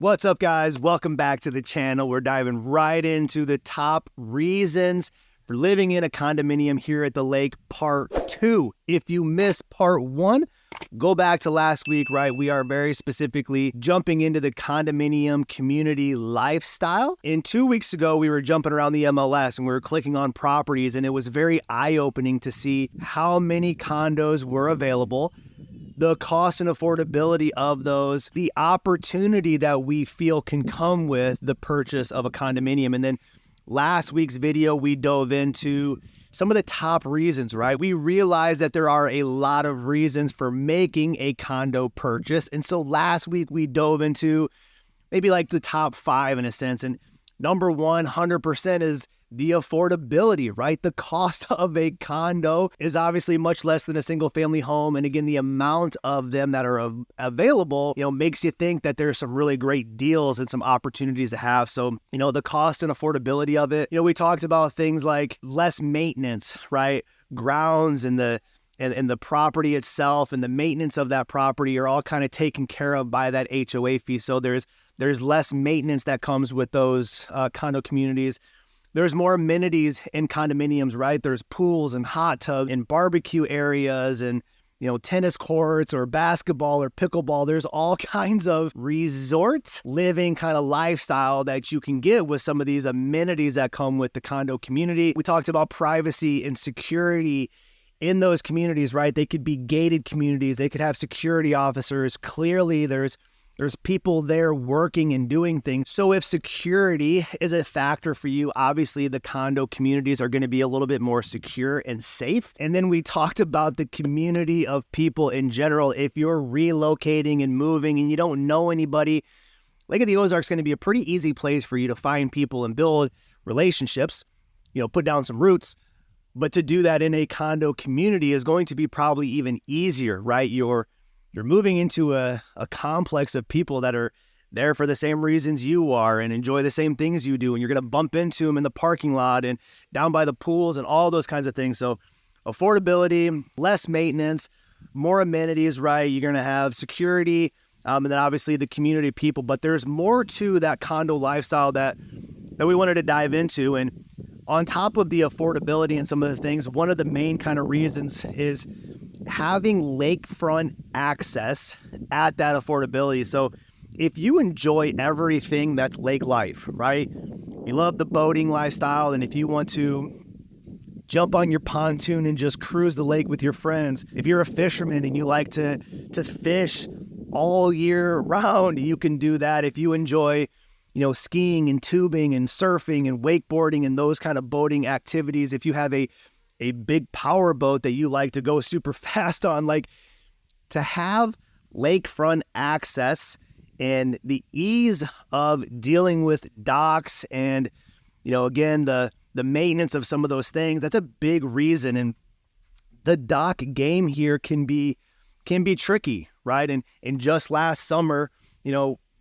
What's up, guys? Welcome back to the channel. We're diving right into the top reasons for living in a condominium here at the lake, part 2. If you missed part 1, go back to last week, right? We are very specifically jumping into the condominium community lifestyle. 2 weeks ago, we were jumping around the MLS and we were clicking on properties, and it was very eye-opening to see how many condos were available, the cost and affordability of those, the opportunity that we feel can come with the purchase of a condominium. And then last week's video, we dove into some of the top reasons, right? We realized that there are a lot of reasons for making a condo purchase. And so last week we dove into maybe like the top 5 in a sense. And number 100% is the affordability, right? The cost of a condo is obviously much less than a single family home. And again, the amount of them that are available, makes you think that there's some really great deals and some opportunities to have. So, the cost and affordability of it, we talked about things like less maintenance, right? Grounds and the property itself and the maintenance of that property are all kind of taken care of by that HOA fee. So there's less maintenance that comes with those condo communities. There's more amenities in condominiums, right? There's pools and hot tubs and barbecue areas and, tennis courts or basketball or pickleball. There's all kinds of resort living kind of lifestyle that you can get with some of these amenities that come with the condo community. We talked about privacy and security in those communities, right? They could be gated communities. They could have security officers. Clearly, there's people there working and doing things. So if security is a factor for you, obviously the condo communities are going to be a little bit more secure and safe. And then we talked about the community of people in general. If you're relocating and moving and you don't know anybody, Lake of the Ozarks is going to be a pretty easy place for you to find people and build relationships, put down some roots. But to do that in a condo community is going to be probably even easier, right? You're moving into a complex of people that are there for the same reasons you are and enjoy the same things you do. And you're going to bump into them in the parking lot and down by the pools and all those kinds of things. So affordability, less maintenance, more amenities, right? You're going to have security and then obviously the community people. But there's more to that condo lifestyle that we wanted to dive into. And on top of the affordability and some of the things, one of the main kind of reasons is having lakefront access at that affordability. So if you enjoy everything that's lake life, right? You love the boating lifestyle, and if you want to jump on your pontoon and just cruise the lake with your friends, if you're a fisherman and you like to fish all year round, you can do that. If you enjoy skiing and tubing and surfing and wakeboarding and those kind of boating activities, if you have a big power boat that you like to go super fast on, like to have lakefront access and the ease of dealing with docks and, again, the maintenance of some of those things, that's a big reason. And the dock game here can be tricky, right? And just last summer,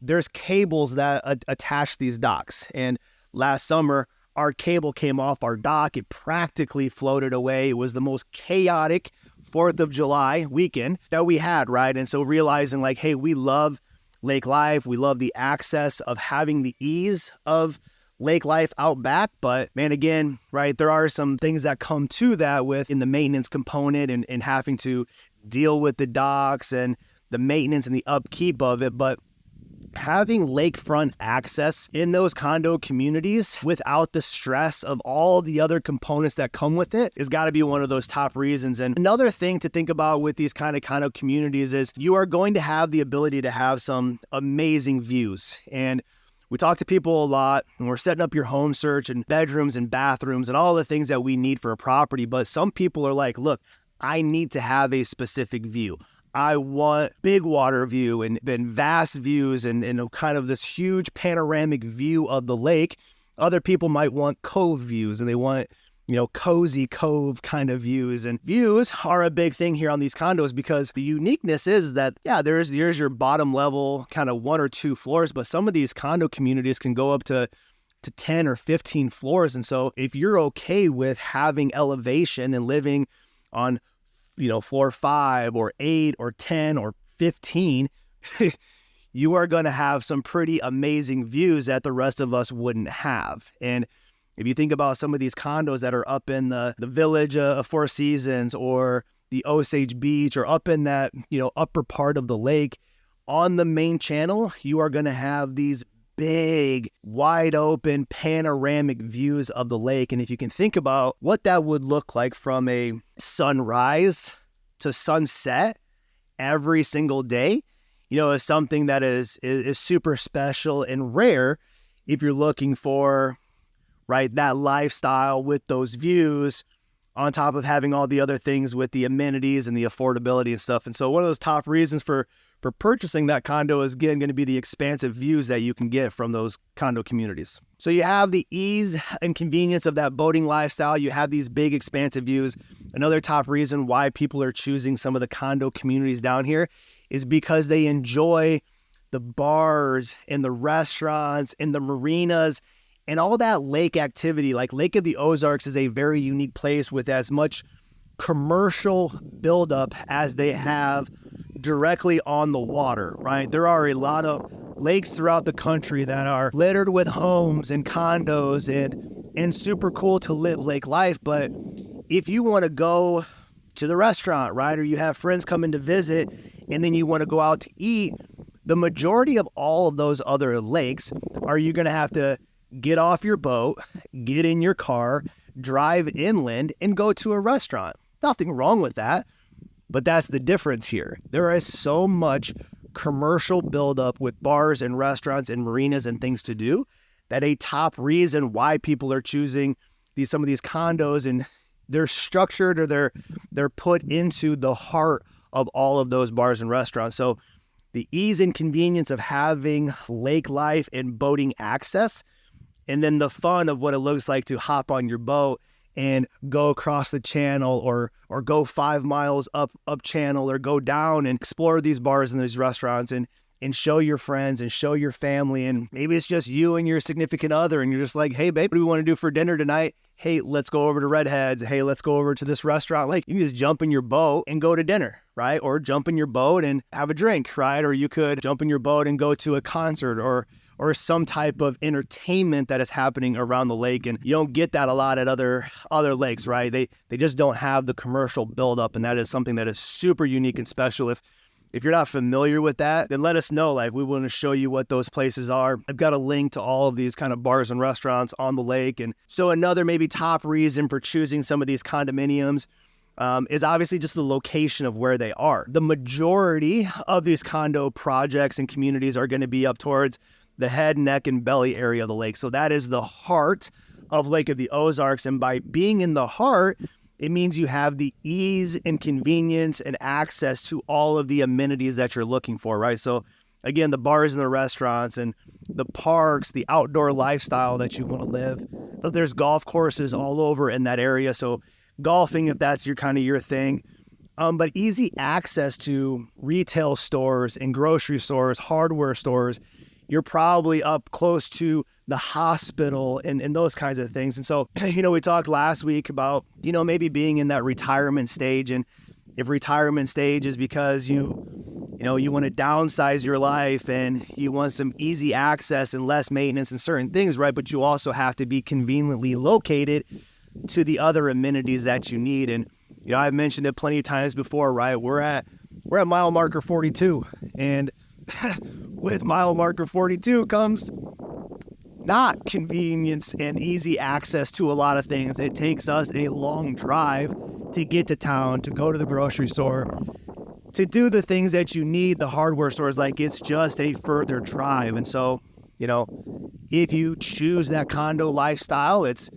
there's cables that attach these docks. And last summer, our cable came off our dock. It practically floated away. It was the most chaotic 4th of July weekend that we had, right? And so realizing like, hey, we love lake life. We love the access of having the ease of lake life out back. But man, again, right, there are some things that come to that in the maintenance component and having to deal with the docks and the maintenance and the upkeep of it. But having lakefront access in those condo communities without the stress of all the other components that come with it has got to be one of those top reasons. And another thing to think about with these kind of condo communities is you are going to have the ability to have some amazing views. And we talk to people a lot, and we're setting up your home search and bedrooms and bathrooms and all the things that we need for a property. But some people are like, look, I need to have a specific view. I want big water view and vast views and kind of this huge panoramic view of the lake. Other people might want cove views and they want, cozy cove kind of views. And views are a big thing here on these condos because the uniqueness is that, there's your bottom level kind of 1 or 2 floors, but some of these condo communities can go up to 10 or 15 floors. And so if you're okay with having elevation and living on floor 5 or 8 or 10 or 15, you are going to have some pretty amazing views that the rest of us wouldn't have. And if you think about some of these condos that are up in the village of Four Seasons or the Osage Beach or up in that, upper part of the lake, on the main channel, you are going to have these big, wide open, panoramic views of the lake. And if you can think about what that would look like from a sunrise to sunset every single day, is something that is super special and rare if you're looking for, right, that lifestyle with those views on top of having all the other things with the amenities and the affordability and stuff. And so one of those top reasons for purchasing that condo is, again, going to be the expansive views that you can get from those condo communities. So you have the ease and convenience of that boating lifestyle. You have these big expansive views. Another top reason why people are choosing some of the condo communities down here is because they enjoy the bars and the restaurants and the marinas and all that lake activity. Like Lake of the Ozarks is a very unique place with as much commercial buildup as they have directly on the water, right? There are a lot of lakes throughout the country that are littered with homes and condos and super cool to live lake life. But if you want to go to the restaurant, right, or you have friends coming to visit and then you want to go out to eat, the majority of all of those other lakes are you going to have to get off your boat, get in your car, drive inland, and go to a restaurant. Nothing wrong with that, but that's the difference here. There is so much commercial buildup with bars and restaurants and marinas and things to do that a top reason why people are choosing some of these condos, and they're structured or they're put into the heart of all of those bars and restaurants. So the ease and convenience of having lake life and boating access, and then the fun of what it looks like to hop on your boat and go across the channel or go 5 miles up channel or go down and explore these bars and these restaurants and show your friends and show your family. And maybe it's just you and your significant other and you're just like, hey, babe, what do we want to do for dinner tonight? Hey, let's go over to Redhead's. Hey, let's go over to this restaurant. Like, you can just jump in your boat and go to dinner, right? Or jump in your boat and have a drink, right? Or you could jump in your boat and go to a concert or some type of entertainment that is happening around the lake. And you don't get that a lot at other lakes, right? They just don't have the commercial buildup, and that is something that is super unique and special. If you're not familiar with that, then let us know. Like, we want to show you what those places are. I've got a link to all of these kind of bars and restaurants on the lake. And so another maybe top reason for choosing some of these condominiums is obviously just the location of where they are. The majority of these condo projects and communities are going to be up towards the head, neck, and belly area of the lake. So that is the heart of Lake of the Ozarks. And by being in the heart, it means you have the ease and convenience and access to all of the amenities that you're looking for, right? So again, the bars and the restaurants and the parks, the outdoor lifestyle that you want to live. There's golf courses all over in that area. So golfing, if that's your thing. But easy access to retail stores and grocery stores, hardware stores. You're probably up close to the hospital and those kinds of things. And so, we talked last week about, maybe being in that retirement stage. And if retirement stage is because you want to downsize your life and you want some easy access and less maintenance and certain things, right? But you also have to be conveniently located to the other amenities that you need. And, I've mentioned it plenty of times before, right? We're at mile marker 42, and with mile marker 42 comes not convenience and easy access to a lot of things. It takes us a long drive to get to town, to go to the grocery store, to do the things that you need, the hardware stores. Like, it's just a further drive. And so, if you choose that condo lifestyle, it's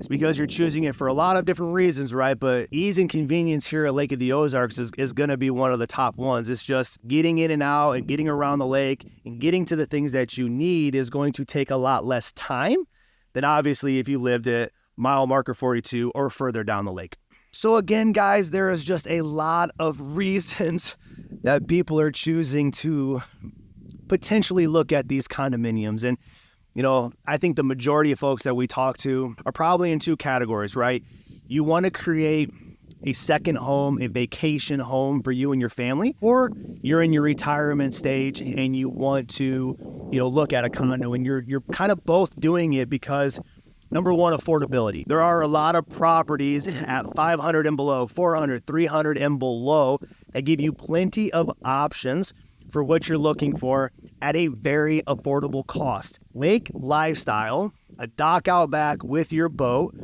because you're choosing it for a lot of different reasons, right? But ease and convenience here at Lake of the Ozarks is going to be one of the top ones. It's just getting in and out and getting around the lake and getting to the things that you need is going to take a lot less time than obviously if you lived at mile marker 42 or further down the lake. So again, guys, there is just a lot of reasons that people are choosing to potentially look at these condominiums. And I think the majority of folks that we talk to are probably in two categories, right? You want to create a second home, a vacation home for you and your family, or you're in your retirement stage and you want to, look at a condo, and you're kind of both doing it because number one, affordability. There are a lot of properties at 500 and below, 400, 300 and below that give you plenty of options for what you're looking for at a very affordable cost. Lake lifestyle, a dock out back with your boat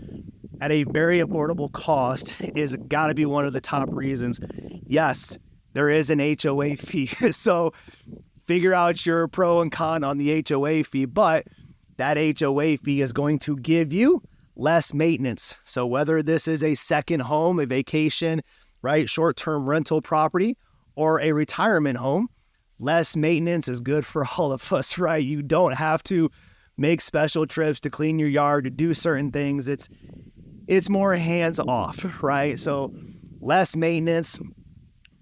at a very affordable cost is got to be one of the top reasons. Yes, there is an HOA fee. So figure out your pro and con on the HOA fee, but that HOA fee is going to give you less maintenance. So whether this is a second home, a vacation, right, short-term rental property, or a retirement home, less maintenance is good for all of us, right? You don't have to make special trips to clean your yard, to do certain things. It's more hands off, right? So less maintenance,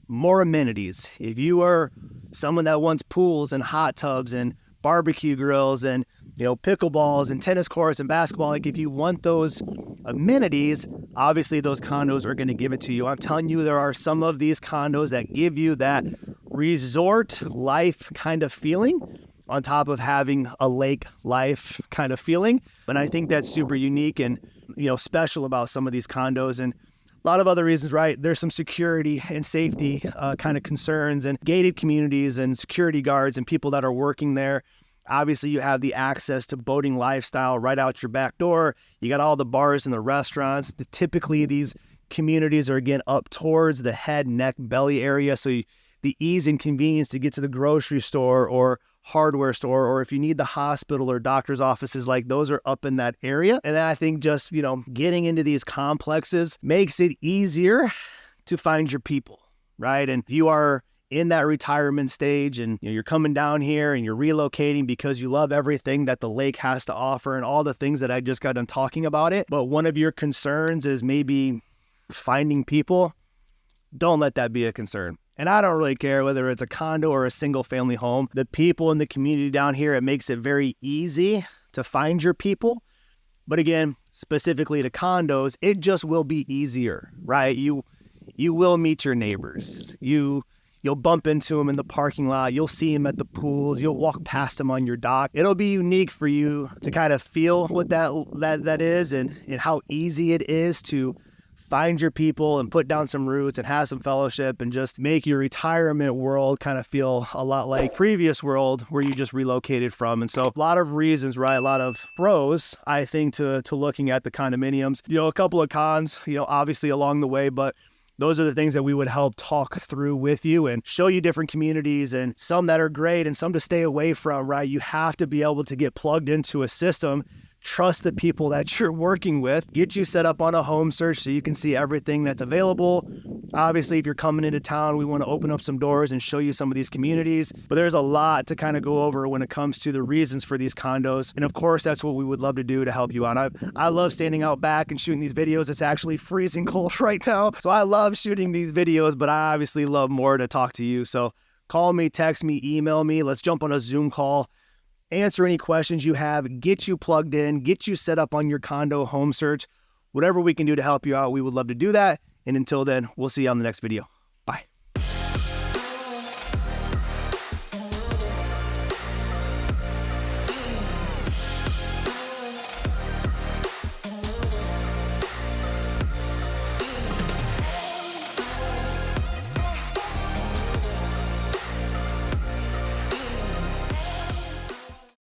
more amenities. If you are someone that wants pools and hot tubs and barbecue grills and pickleballs and tennis courts and basketball, like if you want those amenities, obviously those condos are going to give it to you. I'm telling you, there are some of these condos that give you that resort life kind of feeling on top of having a lake life kind of feeling. And I think that's super unique and, special about some of these condos. And a lot of other reasons, right? There's some security and safety kind of concerns and gated communities and security guards and people that are working there. Obviously, you have the access to boating lifestyle right out your back door. You got all the bars and the restaurants. Typically, these communities are, again, up towards the head, neck, belly area. So the ease and convenience to get to the grocery store or hardware store, or if you need the hospital or doctor's offices, like those are up in that area. And then I think just, getting into these complexes makes it easier to find your people, right? And if you are in that retirement stage and you're coming down here and you're relocating because you love everything that the lake has to offer and all the things that I just got done talking about it, but one of your concerns is maybe finding people, don't let that be a concern. And I don't really care whether it's a condo or a single family home. The people in the community down here, it makes it very easy to find your people. But again, specifically to condos, it just will be easier, right? You will meet your neighbors. You'll bump into them in the parking lot. You'll see them at the pools. You'll walk past them on your dock. It'll be unique for you to kind of feel what that is and how easy it is to find your people and put down some roots and have some fellowship and just make your retirement world kind of feel a lot like previous world where you just relocated from. And so a lot of reasons, right? A lot of pros, I think, to looking at the condominiums. A couple of cons, obviously along the way, but those are the things that we would help talk through with you and show you different communities and some that are great and some to stay away from, right? You have to be able to get plugged into a system, trust the people that you're working with, get you set up on a home search so you can see everything that's available. Obviously, if you're coming into town, we want to open up some doors and show you some of these communities. But there's a lot to kind of go over when it comes to the reasons for these condos. And of course, that's what we would love to do to help you out. I love standing out back and shooting these videos. It's actually freezing cold right now. So I love shooting these videos, but I obviously love more to talk to you. So call me, text me, email me. Let's jump on a Zoom call. Answer any questions you have, get you plugged in, get you set up on your condo home search. Whatever we can do to help you out, we would love to do that. And until then, we'll see you on the next video.